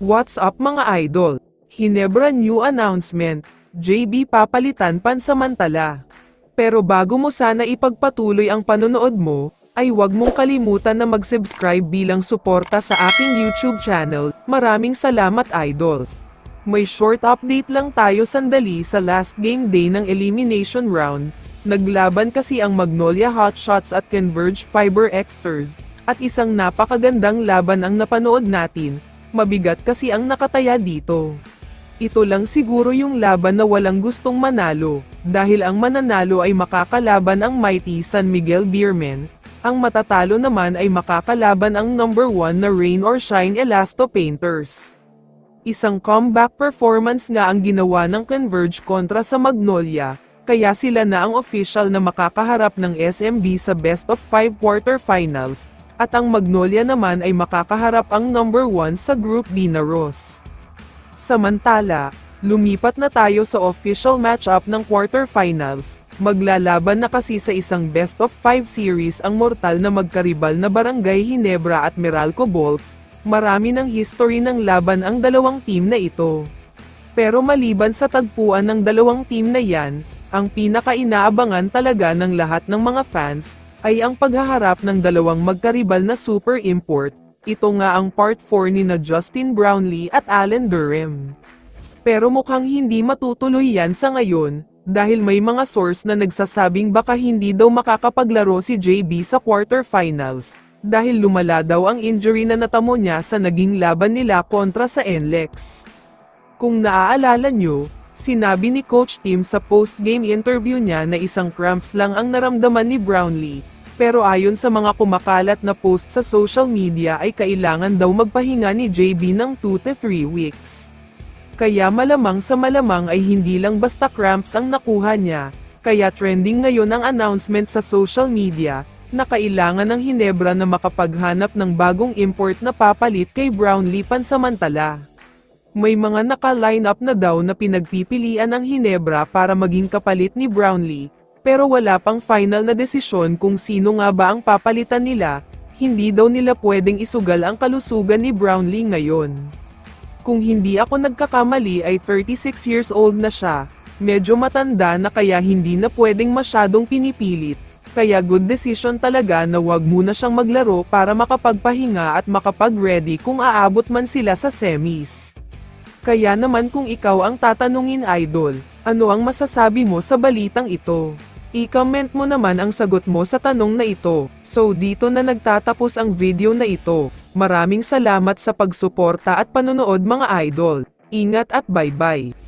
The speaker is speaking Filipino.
What's up mga idol? Hinebra new announcement, JB papalitan pansamantala. Pero bago mo sana ipagpatuloy ang panonood mo, ay huwag mong kalimutan na mag-subscribe bilang suporta sa aking YouTube channel. Maraming salamat idol. May short update lang tayo sandali sa last game day ng elimination round. Naglaban kasi ang Magnolia Hotshots at Converge Fiber Xers, at isang napakagandang laban ang napanood natin. Mabigat kasi ang nakataya dito. Ito lang siguro yung laban na walang gustong manalo, dahil ang mananalo ay makakalaban ang mighty San Miguel Beermen, ang matatalo naman ay makakalaban ang number 1 na Rain or Shine Elasto Painters. Isang comeback performance nga ang ginawa ng Converge kontra sa Magnolia, kaya sila na ang official na makakaharap ng SMB sa best of 5 quarterfinals, at ang Magnolia naman ay makakaharap ang number 1 sa Group B na Ross. Samantala, lumipat na tayo sa official matchup ng quarterfinals. Maglalaban na kasi sa isang best of 5 series ang mortal na magkaribal na Barangay Ginebra at Meralco Bolts. Marami ng history ng laban ang dalawang team na ito. Pero maliban sa tagpuan ng dalawang team na yan, ang pinaka-inaabangan talaga ng lahat ng mga fans, ay ang paghaharap ng dalawang magkaribal na super import. Ito nga ang part 4 ni na Justin Brownlee at Allen Durham. Pero mukhang hindi matutuloy yan sa ngayon, dahil may mga source na nagsasabing baka hindi daw makakapaglaro si JB sa quarterfinals, dahil lumala daw ang injury na natamo niya sa naging laban nila kontra sa NLEX. Kung naaalala nyo, sinabi ni Coach Tim sa post-game interview niya na isang cramps lang ang naramdaman ni Brownlee. Pero ayon sa mga kumakalat na post sa social media ay kailangan daw magpahinga ni JB ng 2 to 3 weeks. Kaya malamang sa malamang ay hindi lang basta cramps ang nakuha niya, kaya trending ngayon ang announcement sa social media, na kailangan ng Ginebra na makapaghanap ng bagong import na papalit kay Brownlee pansamantala. May mga naka-line up na daw na pinagpipilian ng Ginebra para maging kapalit ni Brownlee, pero wala pang final na desisyon kung sino nga ba ang papalitan nila. Hindi daw nila pwedeng isugal ang kalusugan ni Brownlee ngayon. Kung hindi ako nagkakamali ay 36 years old na siya, medyo matanda na kaya hindi na pwedeng masyadong pinipilit, kaya good decision talaga na wag muna siyang maglaro para makapagpahinga at makapag-ready kung aabot man sila sa semis. Kaya naman kung ikaw ang tatanungin idol, ano ang masasabi mo sa balitang ito? I-comment mo naman ang sagot mo sa tanong na ito. So dito na nagtatapos ang video na ito. Maraming salamat sa pagsuporta at panonood mga idol. Ingat at bye-bye.